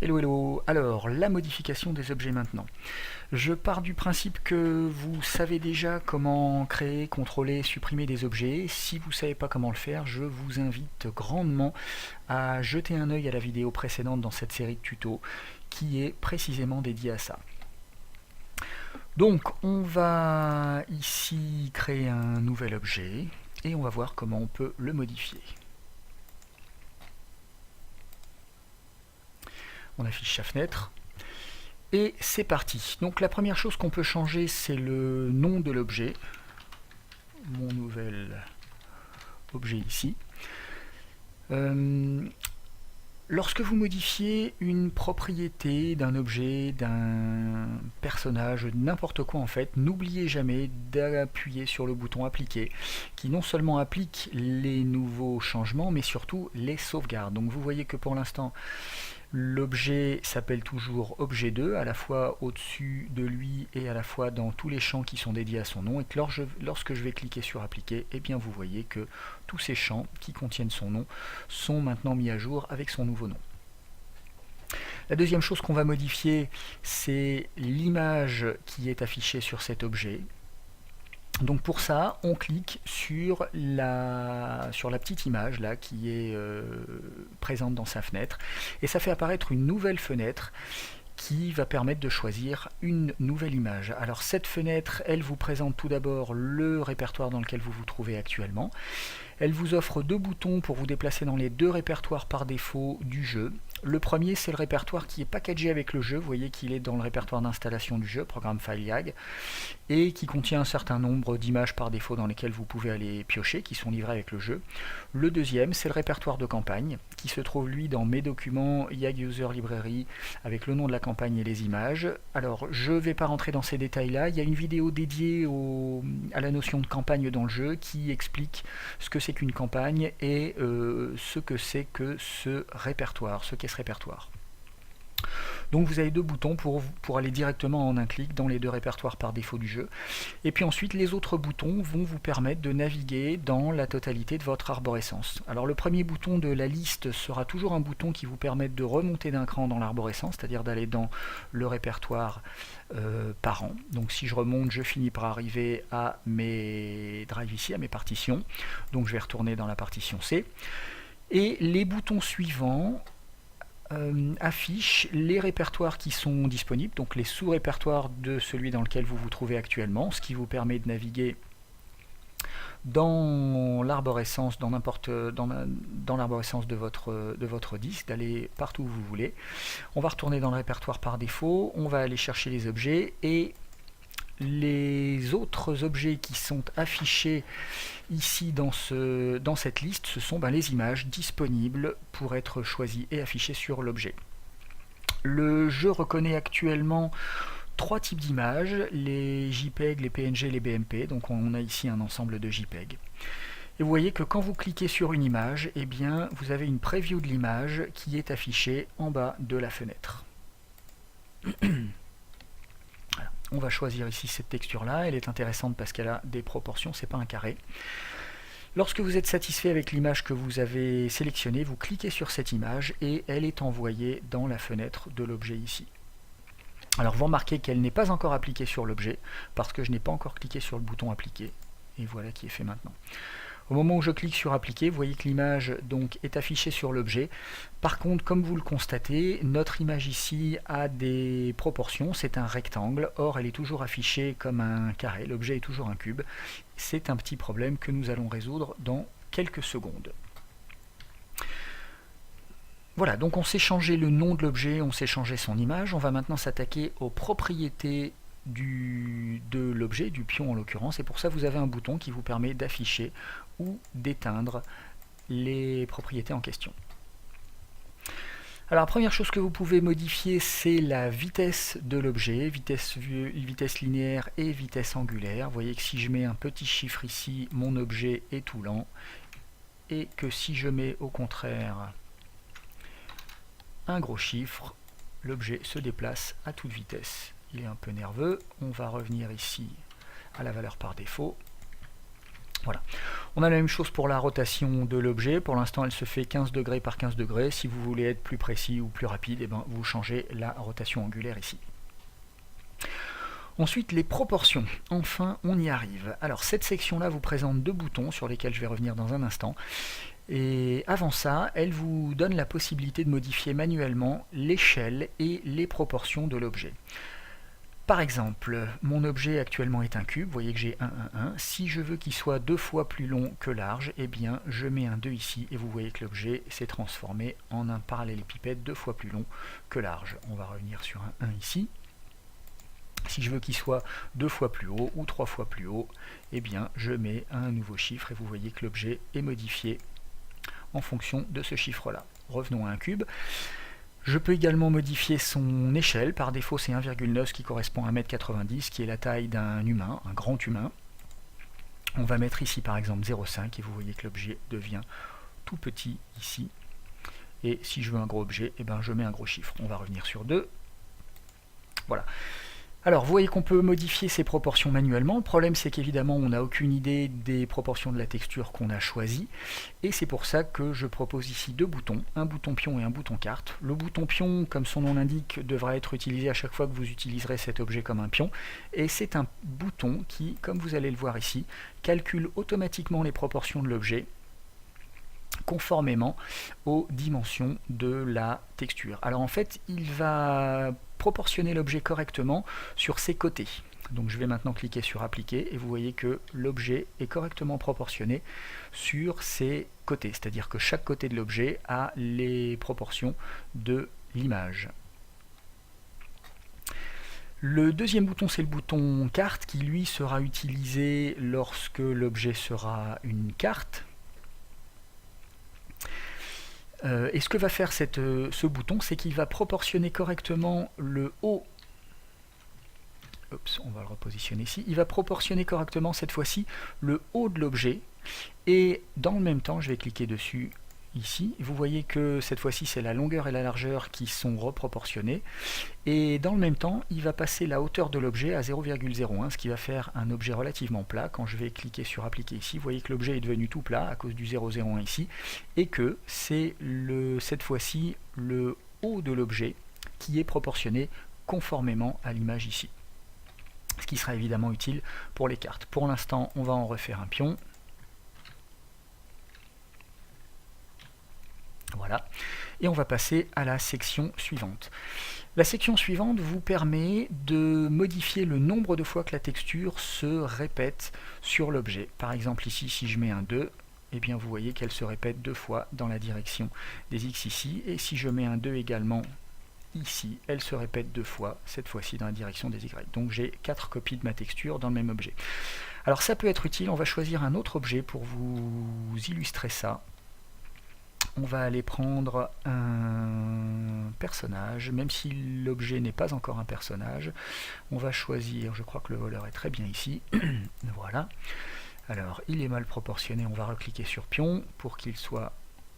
Hello hello, alors la modification des objets maintenant. Je pars du principe que vous savez déjà comment créer, contrôler, supprimer des objets. Si vous ne savez pas comment le faire, je vous invite grandement à jeter un œil à la vidéo précédente dans cette série de tutos qui est précisément dédiée à ça. Donc on va ici créer un nouvel objet et on va voir comment on peut le modifier. On affiche sa fenêtre. Et c'est parti. Donc la première chose qu'on peut changer, c'est le nom de l'objet. Mon nouvel objet ici. Lorsque vous modifiez une propriété d'un objet, d'un personnage, n'importe quoi en fait, n'oubliez jamais d'appuyer sur le bouton appliquer, qui non seulement applique les nouveaux changements, mais surtout les sauvegarde. Donc vous voyez que pour l'instant, l'objet s'appelle toujours objet 2, à la fois au-dessus de lui et à la fois dans tous les champs qui sont dédiés à son nom. Et que lorsque je vais cliquer sur appliquer, eh bien vous voyez que tous ces champs qui contiennent son nom sont maintenant mis à jour avec son nouveau nom. La deuxième chose qu'on va modifier, c'est l'image qui est affichée sur cet objet. Donc pour ça, on clique sur la petite image là qui est présente dans sa fenêtre et ça fait apparaître une nouvelle fenêtre qui va permettre de choisir une nouvelle image. Alors cette fenêtre, elle vous présente tout d'abord le répertoire dans lequel vous vous trouvez actuellement. Elle vous offre deux boutons pour vous déplacer dans les deux répertoires par défaut du jeu. Le premier, c'est le répertoire qui est packagé avec le jeu. Vous voyez qu'il est dans le répertoire d'installation du jeu, programme FileYag, et qui contient un certain nombre d'images par défaut dans lesquelles vous pouvez aller piocher, qui sont livrées avec le jeu. Le deuxième, c'est le répertoire de campagne, qui se trouve lui dans mes documents YAG User Library, avec le nom de la campagne et les images. Alors, je ne vais pas rentrer dans ces détails-là. Il y a une vidéo dédiée à la notion de campagne dans le jeu qui explique ce que c'est qu'une campagne et ce que c'est que ce répertoire, ce qu'est ce répertoire. Donc vous avez deux boutons pour aller directement en un clic dans les deux répertoires par défaut du jeu. Et puis ensuite, les autres boutons vont vous permettre de naviguer dans la totalité de votre arborescence. Alors le premier bouton de la liste sera toujours un bouton qui vous permet de remonter d'un cran dans l'arborescence, c'est-à-dire d'aller dans le répertoire par an. Donc si je remonte, je finis par arriver à mes drives ici, à mes partitions. Donc je vais retourner dans la partition C. Et les boutons suivants affiche les répertoires qui sont disponibles, donc les sous-répertoires de celui dans lequel vous vous trouvez actuellement, ce qui vous permet de naviguer dans l'arborescence, dans l'arborescence de votre disque, d'aller partout où vous voulez. On va retourner dans le répertoire par défaut, on va aller chercher les objets et les autres objets qui sont affichés ici dans cette liste, ce sont les images disponibles pour être choisies et affichées sur l'objet. Le jeu reconnaît actuellement trois types d'images, les JPEG, les PNG et les BMP, donc on a ici un ensemble de JPEG. Et vous voyez que quand vous cliquez sur une image, eh bien, vous avez une preview de l'image qui est affichée en bas de la fenêtre. On va choisir ici cette texture-là, elle est intéressante parce qu'elle a des proportions, c'est pas un carré. Lorsque vous êtes satisfait avec l'image que vous avez sélectionnée, vous cliquez sur cette image et elle est envoyée dans la fenêtre de l'objet ici. Alors vous remarquez qu'elle n'est pas encore appliquée sur l'objet parce que je n'ai pas encore cliqué sur le bouton appliquer. Et voilà qui est fait maintenant. Au moment où je clique sur appliquer, vous voyez que l'image donc est affichée sur l'objet. Par contre, comme vous le constatez, notre image ici a des proportions, c'est un rectangle, or elle est toujours affichée comme un carré, l'objet est toujours un cube. C'est un petit problème que nous allons résoudre dans quelques secondes. Voilà, donc on s'est changé le nom de l'objet, on s'est changé son image, on va maintenant s'attaquer aux propriétés de l'objet, du pion en l'occurrence, et pour ça vous avez un bouton qui vous permet d'afficher ou d'éteindre les propriétés en question. Alors la première chose que vous pouvez modifier, c'est la vitesse de l'objet, vitesse linéaire et vitesse angulaire. Vous voyez que si je mets un petit chiffre ici, mon objet est tout lent, et que si je mets au contraire un gros chiffre, l'objet se déplace à toute vitesse. Il est un peu nerveux, on va revenir ici à la valeur par défaut. Voilà. On a la même chose pour la rotation de l'objet. Pour l'instant, elle se fait 15 degrés par 15 degrés. Si vous voulez être plus précis ou plus rapide, eh ben, vous changez la rotation angulaire ici. Ensuite, les proportions. Enfin, on y arrive. Alors, cette section-là vous présente deux boutons sur lesquels je vais revenir dans un instant. Et avant ça, elle vous donne la possibilité de modifier manuellement l'échelle et les proportions de l'objet. Par exemple, mon objet actuellement est un cube, vous voyez que j'ai 1, 1, 1. Si je veux qu'il soit 2 fois plus long que large, eh bien je mets un 2 ici et vous voyez que l'objet s'est transformé en un parallélépipède 2 fois plus long que large. On va revenir sur un 1 ici. Si je veux qu'il soit 2 fois plus haut ou 3 fois plus haut, eh bien je mets un nouveau chiffre et vous voyez que l'objet est modifié en fonction de ce chiffre-là. Revenons à un cube. Je peux également modifier son échelle. Par défaut, c'est 1,9 qui correspond à 1,90 m, qui est la taille d'un humain, un grand humain. On va mettre ici par exemple 0,5 et vous voyez que l'objet devient tout petit ici. Et si je veux un gros objet, eh ben, je mets un gros chiffre. On va revenir sur 2. Voilà. Alors, vous voyez qu'on peut modifier ces proportions manuellement. Le problème, c'est qu'évidemment, on n'a aucune idée des proportions de la texture qu'on a choisie. Et c'est pour ça que je propose ici deux boutons, un bouton pion et un bouton carte. Le bouton pion, comme son nom l'indique, devra être utilisé à chaque fois que vous utiliserez cet objet comme un pion. Et c'est un bouton qui, comme vous allez le voir ici, calcule automatiquement les proportions de l'objet conformément aux dimensions de la texture. Alors en fait, il va proportionner l'objet correctement sur ses côtés. Donc je vais maintenant cliquer sur appliquer et vous voyez que l'objet est correctement proportionné sur ses côtés, c'est-à-dire que chaque côté de l'objet a les proportions de l'image. Le deuxième bouton, c'est le bouton carte qui lui sera utilisé lorsque l'objet sera une carte. Et ce que va faire ce bouton, c'est qu'il va proportionner correctement le haut. On va le repositionner ici. Il va proportionner correctement cette fois-ci le haut de l'objet. Et dans le même temps, je vais cliquer dessus ici. Vous voyez que cette fois-ci, c'est la longueur et la largeur qui sont reproportionnées. Et dans le même temps, il va passer la hauteur de l'objet à 0,01, ce qui va faire un objet relativement plat. Quand je vais cliquer sur appliquer ici, vous voyez que l'objet est devenu tout plat à cause du 0,01 ici, et que c'est cette fois-ci le haut de l'objet qui est proportionné conformément à l'image ici. Ce qui sera évidemment utile pour les cartes. Pour l'instant, on va en refaire un pion. Voilà. Et on va passer à la section suivante. La section suivante vous permet de modifier le nombre de fois que la texture se répète sur l'objet. Par exemple ici, si je mets un 2, eh bien vous voyez qu'elle se répète 2 fois dans la direction des X ici. Et si je mets un 2 également ici, elle se répète 2 fois, cette fois-ci dans la direction des Y. Donc j'ai 4 copies de ma texture dans le même objet. Alors ça peut être utile, on va choisir un autre objet pour vous illustrer ça. On va aller prendre un personnage, même si l'objet n'est pas encore un personnage. On va choisir, je crois que le voleur est très bien ici. Voilà. Alors, il est mal proportionné, on va recliquer sur pion pour qu'il soit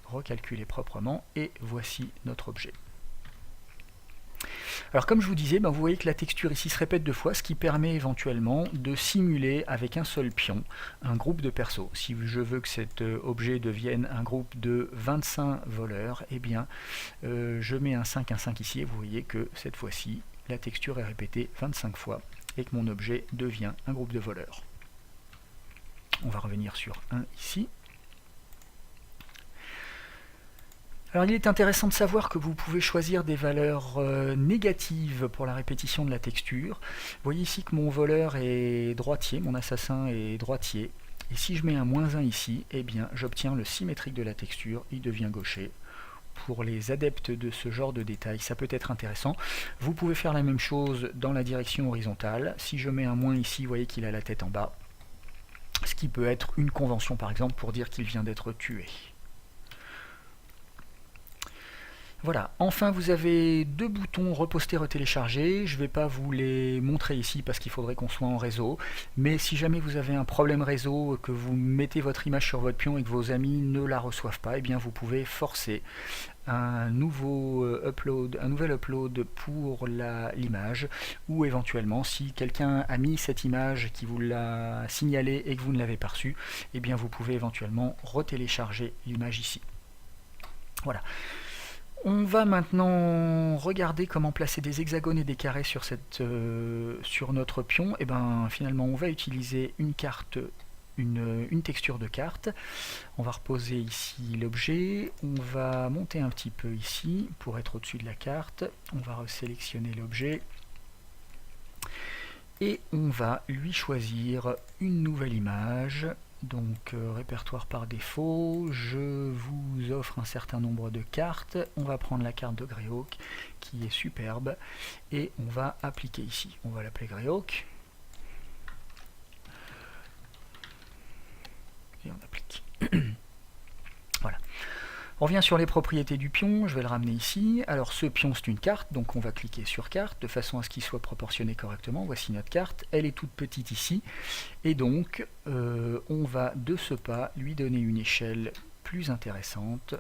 recalculé proprement. Et voici notre objet. Alors comme je vous disais, vous voyez que la texture ici se répète 2 fois, ce qui permet éventuellement de simuler avec un seul pion un groupe de persos. Si je veux que cet objet devienne un groupe de 25 voleurs, eh bien je mets un 5 ici et vous voyez que cette fois-ci la texture est répétée 25 fois et que mon objet devient un groupe de voleurs. On va revenir sur 1 ici. Alors il est intéressant de savoir que vous pouvez choisir des valeurs négatives pour la répétition de la texture. Vous voyez ici que mon voleur est droitier, mon assassin est droitier. Et si je mets un -1 ici, eh bien j'obtiens le symétrique de la texture, il devient gaucher. Pour les adeptes de ce genre de détails, ça peut être intéressant. Vous pouvez faire la même chose dans la direction horizontale. Si je mets un - ici, vous voyez qu'il a la tête en bas. Ce qui peut être une convention par exemple pour dire qu'il vient d'être tué. Voilà, enfin vous avez deux boutons reposter, retélécharger. Je ne vais pas vous les montrer ici parce qu'il faudrait qu'on soit en réseau. Mais si jamais vous avez un problème réseau, que vous mettez votre image sur votre pion et que vos amis ne la reçoivent pas, eh bien vous pouvez forcer un nouvel upload pour l'image, ou éventuellement si quelqu'un a mis cette image qui vous l'a signalé et que vous ne l'avez pas reçue, eh bien vous pouvez éventuellement retélécharger l'image ici. Voilà. On va maintenant regarder comment placer des hexagones et des carrés sur notre pion. Et ben finalement on va utiliser une carte, une texture de carte. On va reposer ici l'objet, on va monter un petit peu ici pour être au-dessus de la carte, on va resélectionner l'objet et on va lui choisir une nouvelle image. Donc répertoire par défaut, je vous offre un certain nombre de cartes. On va prendre la carte de Greyhawk qui est superbe et on va appliquer ici. On va l'appeler Greyhawk et on applique. Voilà. On revient sur les propriétés du pion, je vais le ramener ici. Alors ce pion c'est une carte, donc on va cliquer sur carte de façon à ce qu'il soit proportionné correctement. Voici notre carte, elle est toute petite ici. Et donc on va de ce pas lui donner une échelle plus intéressante.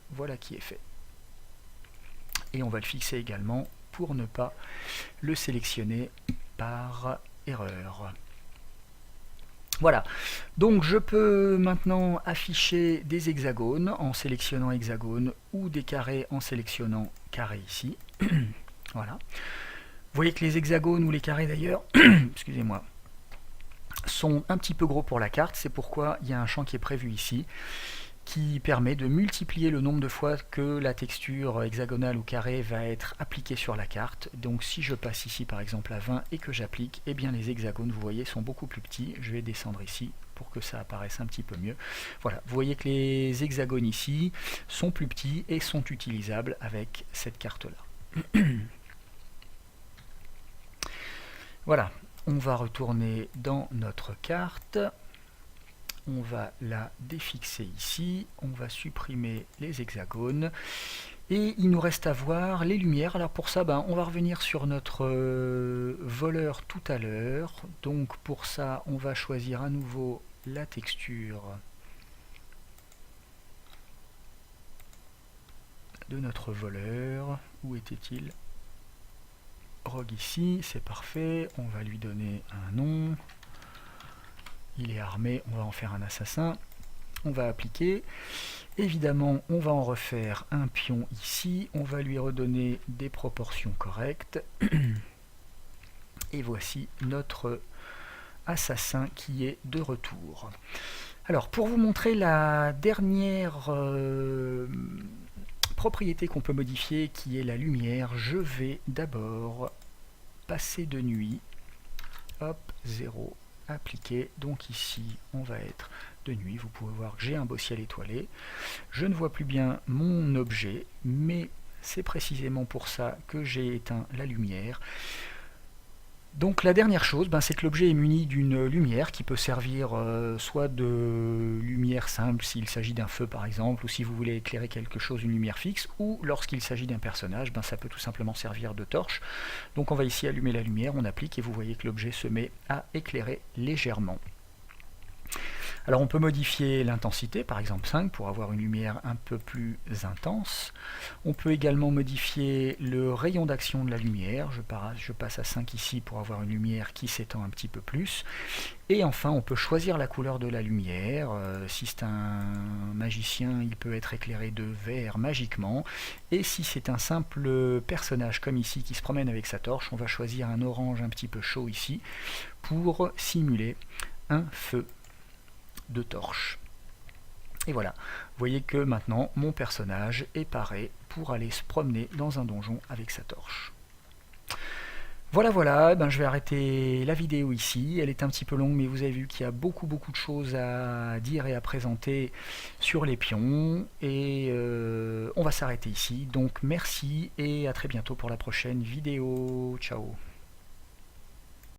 Voilà qui est fait. Et on va le fixer également pour ne pas le sélectionner par erreur. Voilà, donc je peux maintenant afficher des hexagones en sélectionnant hexagone ou des carrés en sélectionnant carré ici. Voilà. Vous voyez que les hexagones ou les carrés d'ailleurs, excusez-moi, sont un petit peu gros pour la carte, c'est pourquoi il y a un champ qui est prévu ici, qui permet de multiplier le nombre de fois que la texture hexagonale ou carré va être appliquée sur la carte. Donc si je passe ici par exemple à 20 et que j'applique, eh bien les hexagones, vous voyez, sont beaucoup plus petits. Je vais descendre ici pour que ça apparaisse un petit peu mieux. Voilà, vous voyez que les hexagones ici sont plus petits et sont utilisables avec cette carte-là. Voilà, on va retourner dans notre carte. On va la défixer ici, on va supprimer les hexagones et il nous reste à voir les lumières. Alors pour ça, on va revenir sur notre voleur tout à l'heure. Donc pour ça, on va choisir à nouveau la texture de notre voleur. Où était-il? Rogue ici, c'est parfait. On va lui donner un nom. Il est armé, on va en faire un assassin. On va appliquer. Évidemment, on va en refaire un pion ici. On va lui redonner des proportions correctes. Et voici notre assassin qui est de retour. Alors, pour vous montrer la dernière propriété qu'on peut modifier, qui est la lumière, je vais d'abord passer de nuit. Hop, 0. Appliquer, donc ici on va être de nuit, vous pouvez voir que j'ai un beau ciel étoilé, je ne vois plus bien mon objet, mais c'est précisément pour ça que j'ai éteint la lumière. Donc la dernière chose, c'est que l'objet est muni d'une lumière qui peut servir soit de lumière simple s'il s'agit d'un feu par exemple, ou si vous voulez éclairer quelque chose, une lumière fixe, ou lorsqu'il s'agit d'un personnage, ça peut tout simplement servir de torche. Donc on va ici allumer la lumière, on applique et vous voyez que l'objet se met à éclairer légèrement. Alors on peut modifier l'intensité, par exemple 5, pour avoir une lumière un peu plus intense. On peut également modifier le rayon d'action de la lumière. Je passe à 5 ici pour avoir une lumière qui s'étend un petit peu plus. Et enfin, on peut choisir la couleur de la lumière. Si c'est un magicien, il peut être éclairé de vert magiquement. Et si c'est un simple personnage comme ici qui se promène avec sa torche, on va choisir un orange un petit peu chaud ici pour simuler un feu de torche. Et voilà, vous voyez que maintenant mon personnage est paré pour aller se promener dans un donjon avec sa torche. Voilà, je vais arrêter la vidéo ici, elle est un petit peu longue mais vous avez vu qu'il y a beaucoup de choses à dire et à présenter sur les pions et on va s'arrêter ici, donc merci et à très bientôt pour la prochaine vidéo, ciao.